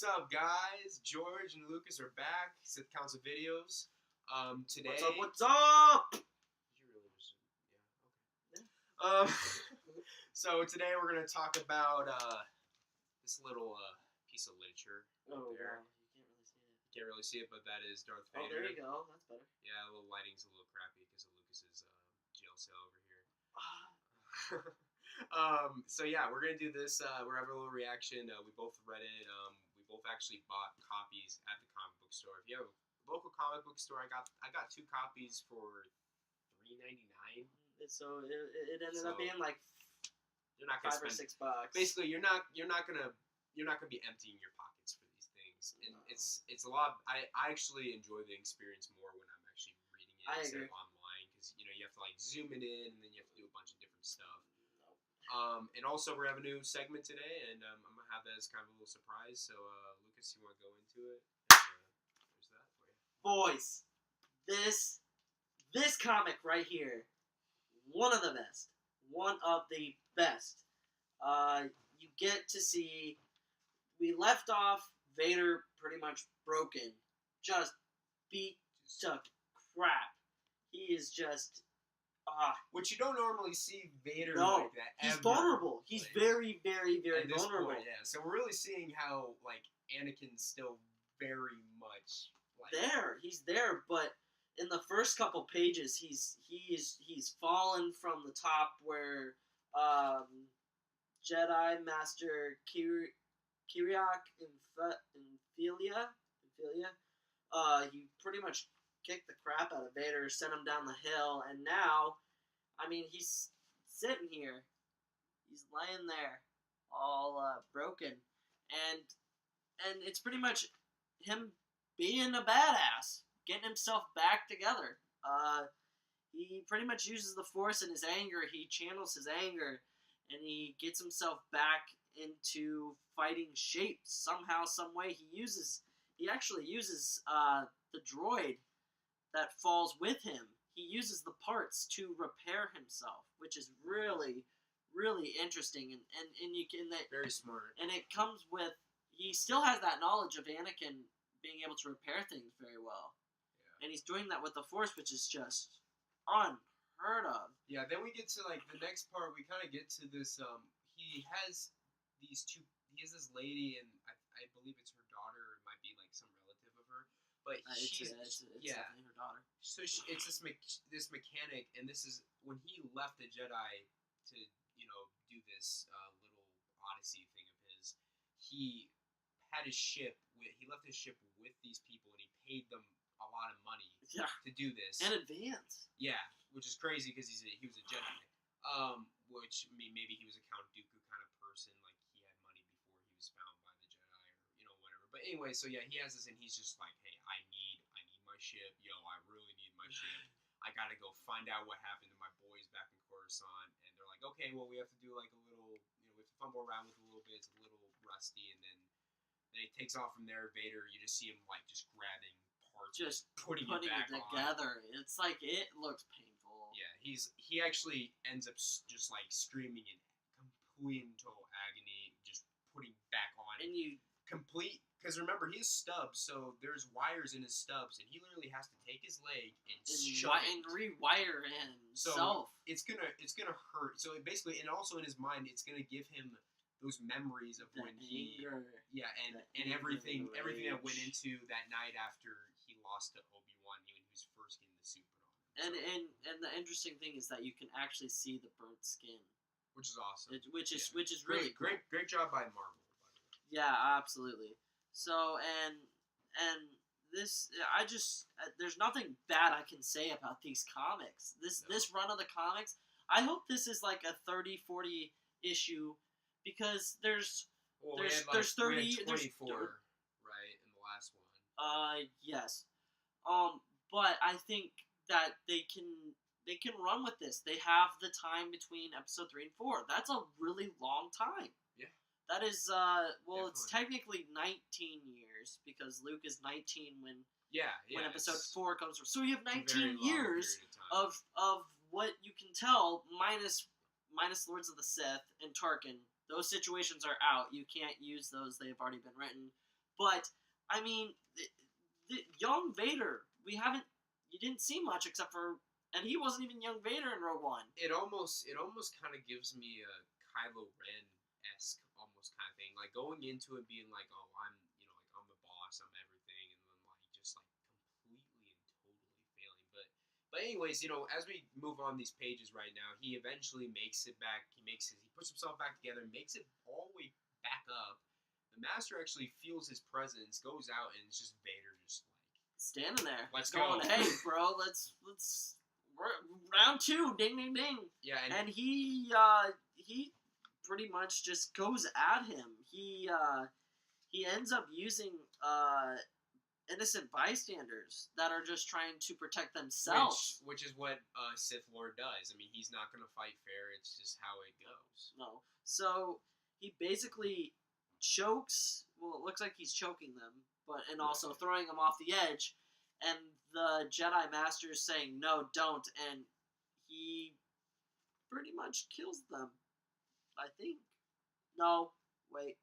up, guys? George and Lucas are back. Sith Council Videos. Today. What's up? Did you really just? Yeah. Okay. So today we're gonna talk about this little piece of literature. Oh, there. wow. You can't really see it. You can't really see it, but that is Darth Oh, Vader. there you go. That's better. Yeah, a little lighting's a little crappy because of Lucas's jail cell over here. So yeah, we're gonna do this. We're having a little reaction. We both read it. We both actually bought copies at the comic book store. If you have a local comic book store, I got 2 copies for $3.99. So it ended up being like you're not gonna $5 or spend, $6. Basically, you're not gonna be emptying your pockets for these things, and No. it's a lot. I actually enjoy the experience more when I'm actually reading it instead of online, because you have to like zoom it in, and then you have to do a bunch of different stuff. And also we're having a new segment today, and I'm gonna have that as kind of a little surprise. So Lucas, you want to go into it? There's that for you. Boys, this comic right here, one of the best. One of the best. You get to see, we left off Vader pretty much broken, just beat to crap. He is just. Which you don't normally see Vader no, like that. He's ever. vulnerable. He's very, very, very vulnerable. Point, yeah. So we're really seeing how like Anakin's still very much like He's there, but in the first couple pages, he's fallen from the top where Jedi Master Kyriak Infilia, he pretty much kicked the crap out of Vader, sent him down the hill, and now, I mean, he's sitting here, he's laying there, all broken, and it's pretty much him being a badass, getting himself back together. He pretty much uses the Force in his anger. He channels his anger, and he gets himself back into fighting shape somehow, some way. He actually uses the droid that falls with him. He uses the parts to repair himself, which is really, really interesting, and you can very smart. And it comes with, he still has that knowledge of Anakin being able to repair things very well, and he's doing that with the Force, which is just unheard of. Yeah. Then we get to like the next part. We kind of get to this. He has these two. He has this lady, and I believe it's her daughter. Or it might be like some relative of her. But she's definitely her daughter. So it's this mechanic, and this is when he left the Jedi to do this little odyssey thing of his. He had his ship. He left his ship with these people, and he paid them a lot of money to do this in advance. Yeah, which is crazy because he was a Jedi. Which I mean, maybe he was a Count Dooku kind of person, like he had money before he was found by the Jedi, or whatever. But anyway, so yeah, he has this, and he's just like, hey, I need my ship. Yo, I really need my ship. I gotta go find out what happened to my boys back in Coruscant. And they're like, okay, well, we have to do like a little, we have to fumble around with it a little bit. It's a little rusty, and then he takes off from there. Vader, you just see him like just grabbing parts, just putting it together. On. It's like it looks painful. Yeah, he actually ends up just like screaming in complete and total agony, just putting back on. And you complete. Because remember, he has stubs, so there's wires in his stubs, and he literally has to take his leg and rewire himself. So it's gonna hurt. So it basically, and also in his mind, it's gonna give him those memories of when and everything that went into that night after he lost to Obi-Wan when he was first getting the suit put on him. And the interesting thing is that you can actually see the burnt skin, which is awesome. Which is really cool. Great job by Marvel. By the way. Yeah, absolutely. So, and this, there's nothing bad I can say about these comics. This run of the comics, I hope this is like a 30, 40 issue, because there's 30, there's 24, right, in the last one. Yes. But I think that they can run with this. They have the time between episode 3 and 4. That's a really long time. That is, Definitely. It's technically 19 years, because Luke is 19 when episode 4 comes from. So you have 19 years of what you can tell, minus Lords of the Sith and Tarkin. Those situations are out. You can't use those. They've already been written. But I mean, the young Vader, you didn't see much except for, and he wasn't even young Vader in Rogue One. It almost kind of gives me a Kylo Ren-esque almost kind of thing, like going into it being like, oh, I'm like I'm the boss, I'm everything, and then like just like completely and totally failing. But anyways, as we move on these pages right now, he eventually makes it back. He puts himself back together, makes it all the way back up. The Master actually feels his presence, goes out, and it's just Vader just like standing there. Let's going, go. Hey, bro, we're round 2, ding, ding, ding. Yeah, and he pretty much just goes at him. He ends up using innocent bystanders that are just trying to protect themselves. Which is what Sith Lord does. I mean, he's not going to fight fair. It's just how it goes. No. So he basically chokes. Well, it looks like he's choking them, and also throwing them off the edge. And the Jedi Master is saying, "No, don't." And he pretty much kills them. I think. No, wait.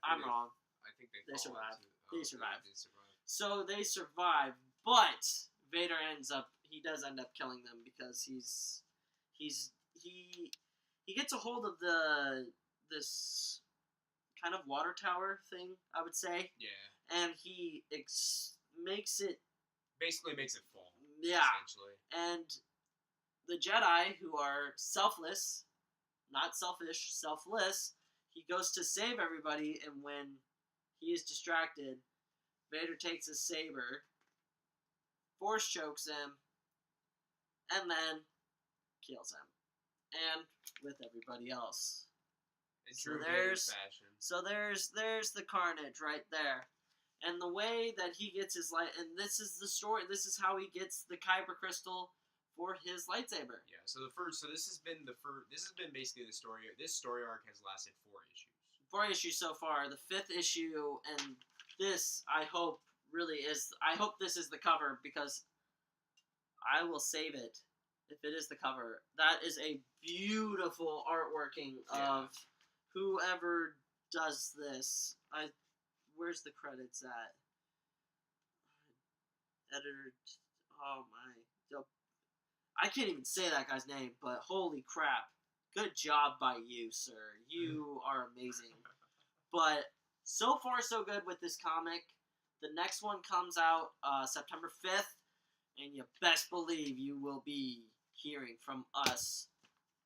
I'm wrong. I think they survive. They survive. They survive. So they survive, but Vader does end up killing them because he gets a hold of this kind of water tower thing, I would say. Yeah. And he makes it fall. Yeah. Essentially. And the Jedi, who are selfless, not selfish, selfless, he goes to save everybody, and when he is distracted, Vader takes his saber, force chokes him, and then kills him. And with everybody else. In true Vader fashion. So there's the carnage right there. And the way that he gets his light, and this is the story, this is how he gets the Kyber crystal for his lightsaber. Yeah, so this has been basically the story. This story arc has lasted 4 issues. 4 issues so far. The 5th issue, and this, I hope this is the cover, because I will save it if it is the cover. That is a beautiful artworking of whoever does this. Where's the credits at? Editor. Oh my. I can't even say that guy's name, but holy crap. Good job by you, sir. You are amazing. But so far, so good with this comic. The next one comes out September 5th, and you best believe you will be hearing from us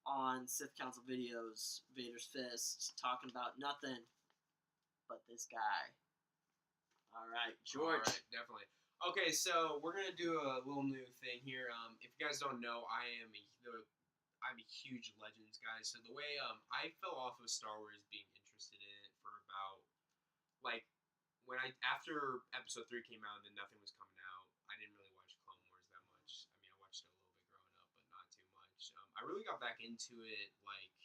on Sith Council Videos, Vader's Fist, talking about nothing but this guy. Alright, George. Alright, definitely. Okay, so we're going to do a little new thing here. If you guys don't know, I'm a huge Legends guy. So the way I fell off of Star Wars being interested in it for about, like, after Episode 3 came out and then nothing was coming out, I didn't really watch Clone Wars that much. I mean, I watched it a little bit growing up, but not too much. I really got back into it, like,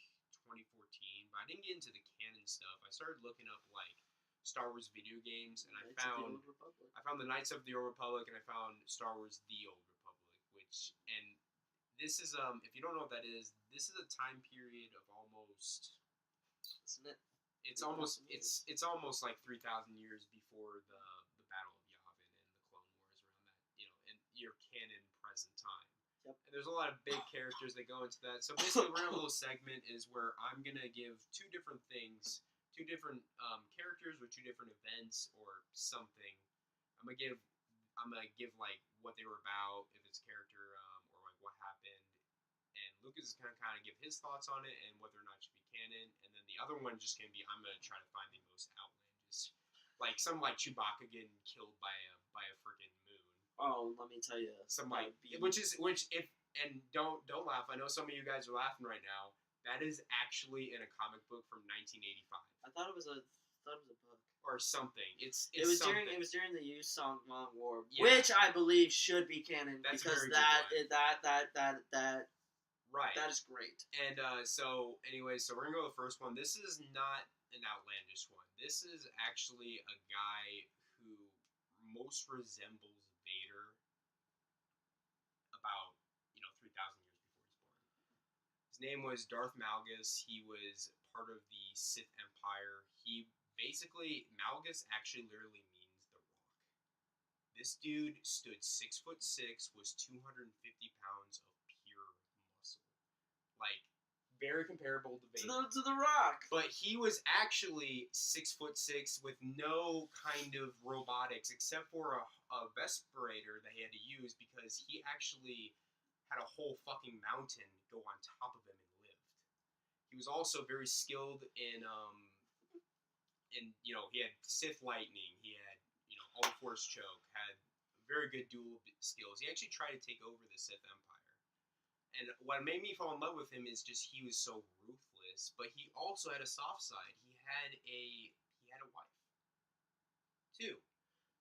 2014, but I didn't get into the canon stuff. I started looking up, like, Star Wars video games, and I found the Knights of the Old Republic, and I found Star Wars The Old Republic, and this is, if you don't know what that is, this is a time period of almost, isn't it? It's almost like 3,000 years before the Battle of Yavin and the Clone Wars, around that, in your canon present time. Yep. And there's a lot of big characters that go into that. So basically, we're in a little segment is where I'm gonna give 2 different things, 2 different characters or 2 different events or something. I'm gonna give like what they were about, if it's character or like what happened, and Lucas is gonna kind of give his thoughts on it and whether or not it should be canon. And then the other one just gonna be I'm gonna try to find the most outlandish, like some like Chewbacca getting killed by a freaking moon. Oh, let me tell you, some like don't laugh. I know some of you guys are laughing right now. That is actually in a comic book from 1985. I thought it was a book or something. It was something. During the Yu Song War, yeah. which I believe should be canon. That's because that right. That is great. And so we're gonna go to the first one. This is not an outlandish one. This is actually a guy who most resembles Vader about 3,000 years before he's born. His name was Darth Malgus. He was part of the Sith Empire. He basically, Malgus actually literally means the rock. This dude stood 6'6", was 250 pounds of pure muscle, like very comparable to Vader. To the Rock. But he was actually 6'6" with no kind of robotics except for a respirator that he had to use because he actually had a whole fucking mountain go on top of him and lived. He was also very skilled in he had Sith lightning, he had all Force choke, had very good dual skills. He actually tried to take over the Sith Empire. And what made me fall in love with him is just he was so ruthless, but he also had a soft side. He had a wife too.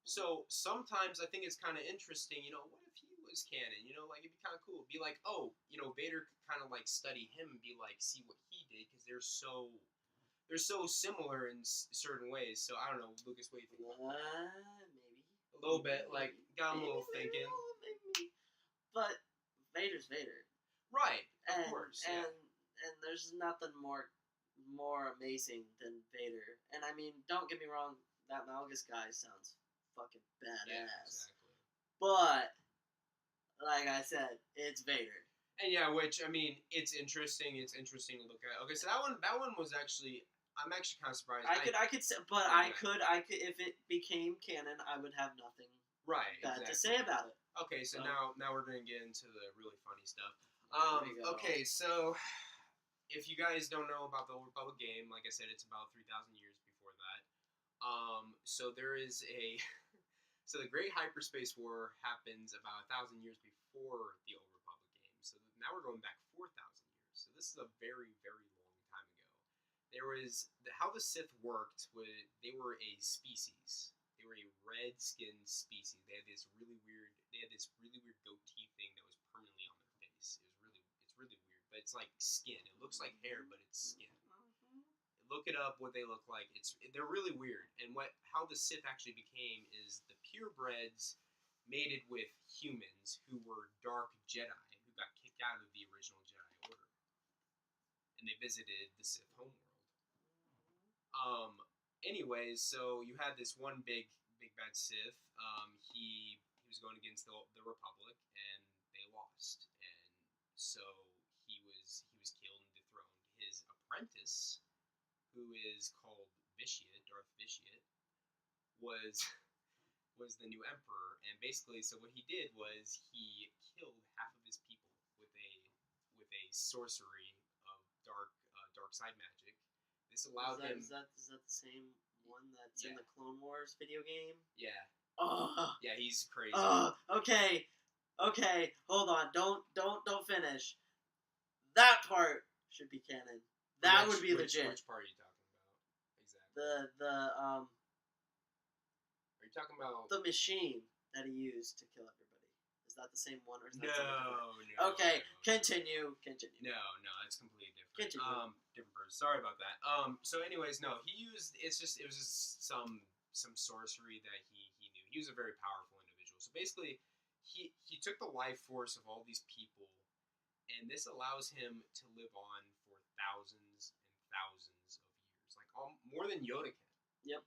So sometimes I think it's kind of interesting. What if he was canon? Like it'd be kind of cool. It'd be like, oh, Vader could kind of like study him and be like, see what he did because they're so similar in certain ways. So I don't know, Lucas, what do you think? Maybe A little bit, like got him a little thinking. Maybe. But Vader's Vader. Right, of course. And there's nothing more amazing than Vader. And I mean, don't get me wrong, that Malgus guy sounds fucking badass. Yeah, exactly. But like I said, it's Vader. And yeah, which I mean, it's interesting. It's interesting to look at. Okay, so that one was actually. I'm actually kind of surprised. I could say, but I could if it became canon, I would have nothing bad to say about it. Okay, so now we're gonna get into the really funny stuff. Okay, so if you guys don't know about the Old Republic game, like I said, it's about 3,000 years before that. So there is so the Great Hyperspace War happens about 1,000 years before the Old Republic game. So now we're going back 4,000 years. So this is a very, very long time ago. There was how the Sith worked. They were a species. They were a red-skinned species. They had this really weird goatee thing that was permanently on their face. It's really weird, but it's like skin. It looks like hair, but it's skin. Look it up, what they look like. They're really weird. And how the Sith actually became is the purebreds mated with humans who were dark Jedi who got kicked out of the original Jedi Order, and they visited the Sith homeworld. Anyways, so you had this one big bad Sith. He was going against the Republic, and they lost. And so he was killed and dethroned. His apprentice, who is called Vitiate, Darth Vitiate, was the new emperor. And basically, so what he did was he killed half of his people with a sorcery of dark side magic. This allowed him. Is that the same one that's in the Clone Wars video game? Yeah. Oh. Yeah, he's crazy. Okay. Hold on. Don't finish. That part should be canon. That would be legit. Which part are you talking about? Exactly. Are you talking about the machine that he used to kill everybody? Is that the same one, or is that no? Okay, continue. No, it's completely different. Continue. Different person. Sorry about that. So anyways, no, it was just some sorcery that he knew. He was a very powerful individual. So basically, he took the life force of all these people, and this allows him to live on for thousands and thousands of years, like more than Yoda can. Yep.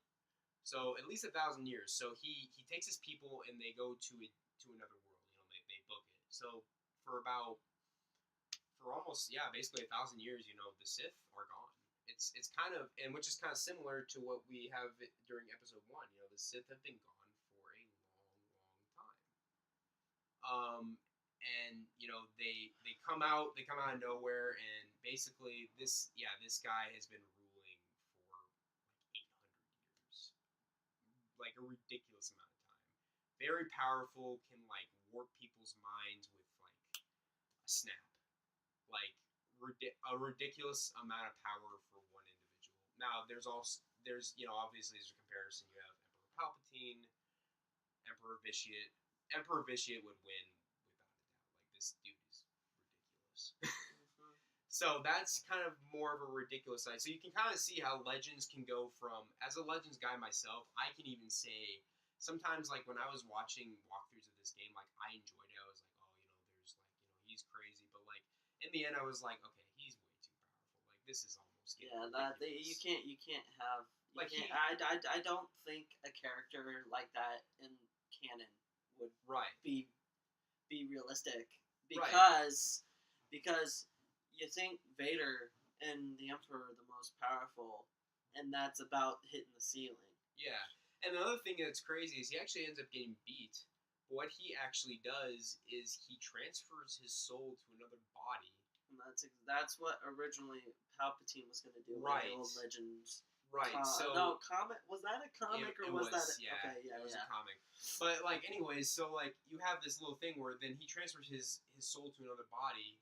So at least 1,000 years. So he takes his people and they go to another world. They book it. So for almost basically 1,000 years, the Sith are gone. It's kind of, and which is kind of similar to what we have during episode 1. The Sith have been gone for a long time. And they come out of nowhere, and basically this guy has been ruling for like 800 years, like a ridiculous amount of time. Very powerful, can like warp people's minds with like a snap, like a ridiculous amount of power for one individual. Now there's obviously there's a comparison. You have Emperor Palpatine, Emperor Vitiate. Emperor Vitiate would win without a doubt. Like this dude is ridiculous. So that's kind of more of a ridiculous side. So you can kind of see how Legends can go from, as a Legends guy myself, I can even say, sometimes like when I was watching walkthroughs of this game, like I enjoyed it. I was like, there's like, he's crazy. But like in the end, I was like, okay, he's way too powerful. Like this is almost almost getting Yeah, that ridiculous. you can't have Like can't, he I don't think a character like that in canon would right be realistic right because you think Vader and the Emperor are the most powerful, and that's about hitting the ceiling. yeah. And another thing that's crazy is he actually ends up getting beat. But what he actually does is he transfers his soul to another body. And that's what originally Palpatine was going to do Right. in the old Legends. Right. So no, comic was that a comic or was that? Yeah, okay, yeah, it was a comic. But like, anyways, so like you have this little thing where then he transfers his soul to another body.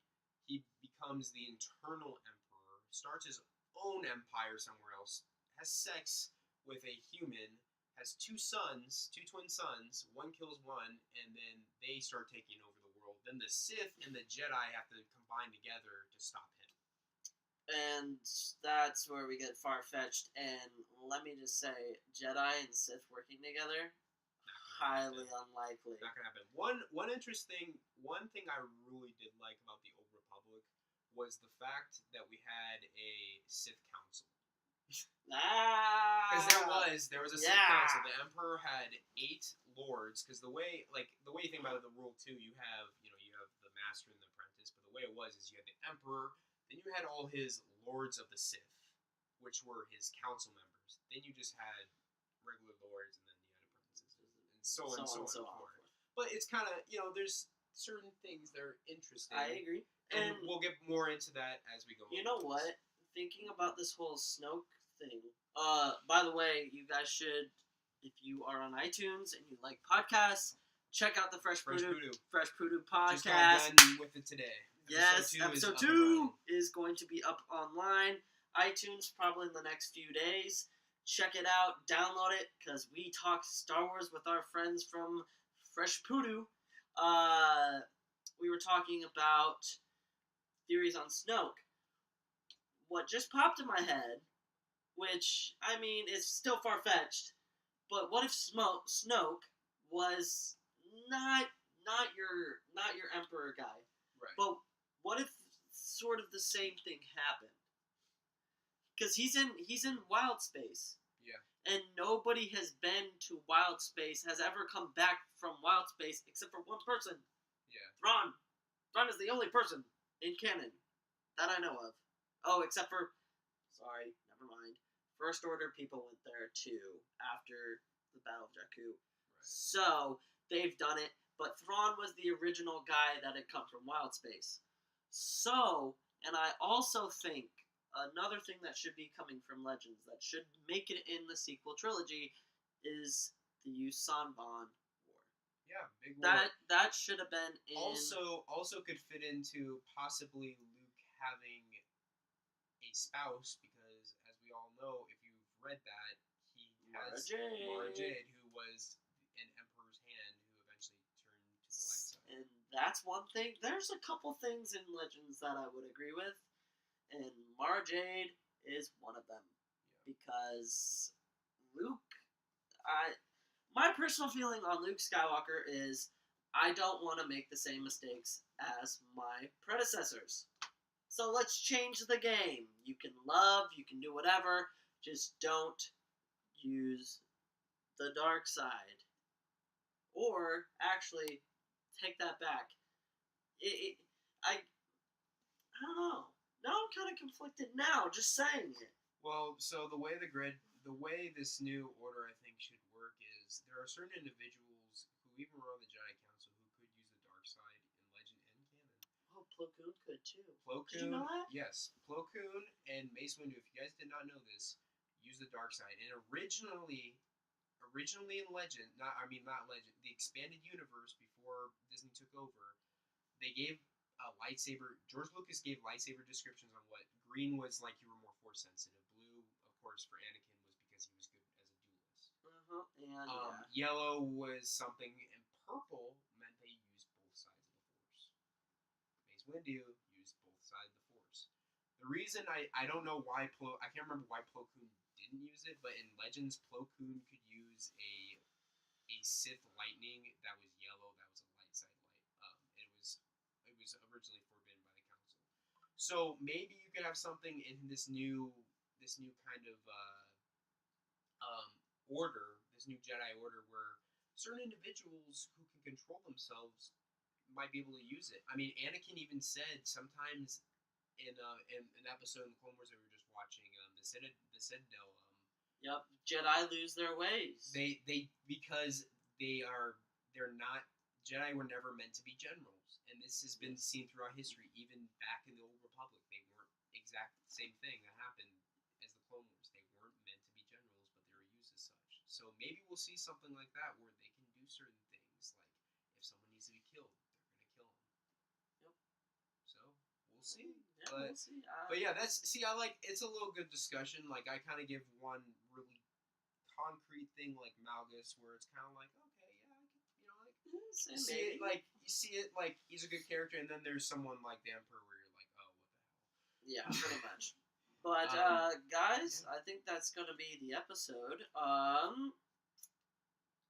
He becomes the internal emperor, starts his own empire somewhere else, has sex with a human, has two sons, two twin sons. One kills one, and then they start taking over the world. Then the Sith and the Jedi have to combine together to stop him. And that's where we get far-fetched, and let me just say, Jedi and Sith working together, highly unlikely. Not gonna happen. One thing I really did like about the Old Republic was the fact that we had a Sith Council. Because there was a Sith Council. The Emperor had 8 lords. Because the way you think about it, the rule too, you have the Master and the Apprentice. But the way it was is you had the Emperor. Then you had all his lords of the Sith, which were his council members. Then you just had regular lords, and then you had apprentices, and so on and so forth. But it's kind of, there's certain things that are interesting. I agree. And we'll get more into that as we go on. You know what? Thinking about this whole Snoke thing. By the way, you guys should, if you are on iTunes and you like podcasts, check out the Fresh Poodoo podcast. Just got done with it today. Yes, episode 2 is going to be up online. iTunes probably in the next few days. Check it out, download it, because we talk Star Wars with our friends from Fresh Poodoo. We were talking about theories on Snoke. What just popped in my head, which, I mean, is still far-fetched, but what if Snoke was not your Emperor guy? Right. But what if sort of the same thing happened? Because he's in wild space. Yeah. And nobody has been to wild space, has ever come back from wild space, except for one person. Yeah. Thrawn. Thrawn is the only person in canon that I know of. Oh, except for... Sorry, never mind. First Order people went there, too, after the Battle of Jakku. Right. So, they've done it. But Thrawn was the original guy that had come from wild space. So, and I also think another thing that should be coming from Legends that should make it in the sequel trilogy is the Yuuzhan Vong War. Yeah, big war. That should have been in... Also could fit into possibly Luke having a spouse, because as we all know, if you've read that, he has Mara Jade, who was an Emperor's hand, who eventually turned to the light side. And that's one thing. There's a couple things in Legends that I would agree with, and Mara Jade is one of them. Yeah. Because Luke, my personal feeling on Luke Skywalker is I don't want to make the same mistakes as my predecessors. So let's change the game. You can love, you can do whatever, just don't use the dark side. Or, actually, take that back. I don't know. Now I'm kind of conflicted now, just saying it. Well, so the way this new order, I think, should work is there are certain individuals who even were on the Jedi Council who could use the dark side in Legend and Canon. Oh, Plo Koon could too. Did you know that? Yes. Plo Koon and Mace Windu, if you guys did not know this, use the dark side. And originally in Legend, not Legend, the expanded universe before Disney took over, they gave a lightsaber. George Lucas gave lightsaber descriptions on what green was like you were more force sensitive. Blue, of course, for Anakin was because he was good as a duelist. And yellow was something, and purple meant they used both sides of the force. Mace Windu used both sides of the force. The reason I don't know why I can't remember why Plo Koon didn't use it, but in Legends, Plo Koon could use a Sith lightning that was yellow, that was a light side light. It was originally forbidden by the Council. So maybe you could have something in this new kind of order, this new Jedi order, where certain individuals who can control themselves might be able to use it. I mean, Anakin even said sometimes in an episode in the Clone Wars that we were just watching, the Citadel, Yep, Jedi lose their ways. they because they're not Jedi were never meant to be generals, and this has been seen throughout history. Even back in the Old Republic, they weren't exact same thing that happened as the Clone Wars. They weren't meant to be generals, but they were used as such. So maybe we'll see something like that where they can do certain things, like if someone needs to be killed, they're gonna kill them. Yep. So we'll see. Yeah, But we'll see. but yeah, I like it's a little good discussion. Like I kind of give one really concrete thing like Malgus, where it's kind of like okay, yeah, I can, like you see it like he's a good character, and then there's someone like the Emperor where you're like, oh, what the hell? Yeah, pretty much. But guys, I think that's gonna be the episode.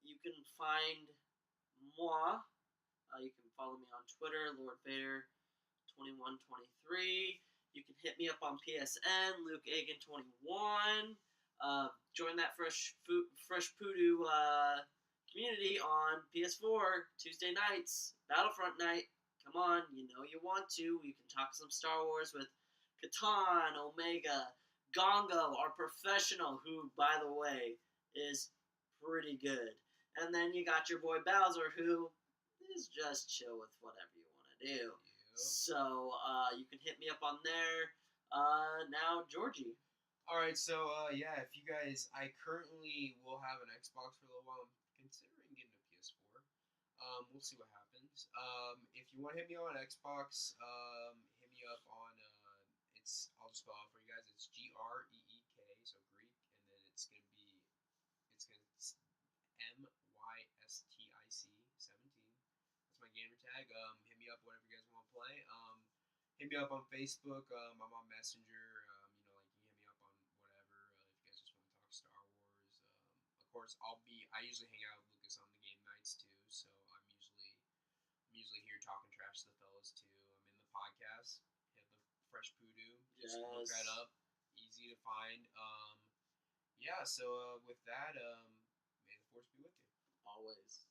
You can find moi. You can follow me on Twitter, Lord Vader 2123. You can hit me up on PSN, Luke Agan 21. Join that Fresh Poodoo community on PS4 Tuesday nights, Battlefront night. Come on, you know you want to. You can talk some Star Wars with Catan, Omega, Gongo, our professional, who, by the way, is pretty good. And then you got your boy Bowser, who is just chill with whatever you want to do. Yep. So you can hit me up on there. Now, Georgie. Alright, so yeah, if you guys, I currently will have an Xbox for a little while. I'm considering getting a PS4. We'll see what happens. If you want to hit me on Xbox, hit me up on, I'll just spell out for you guys. It's Greek, so Greek, and then it's gonna MYSTIC 17. That's my gamer tag. Hit me up whatever you guys want to play. Hit me up on Facebook. I'm on Messenger. Like you hit me up on whatever. If you guys just want to talk Star Wars. Of course, I usually hang out with Lucas on the game nights too. So I'm usually here talking trash to the fellas too. I'm in the podcast. Hit the Fresh Poodoo. Just look that up. Easy to find. Yeah. So with that, may the force be with you. Always.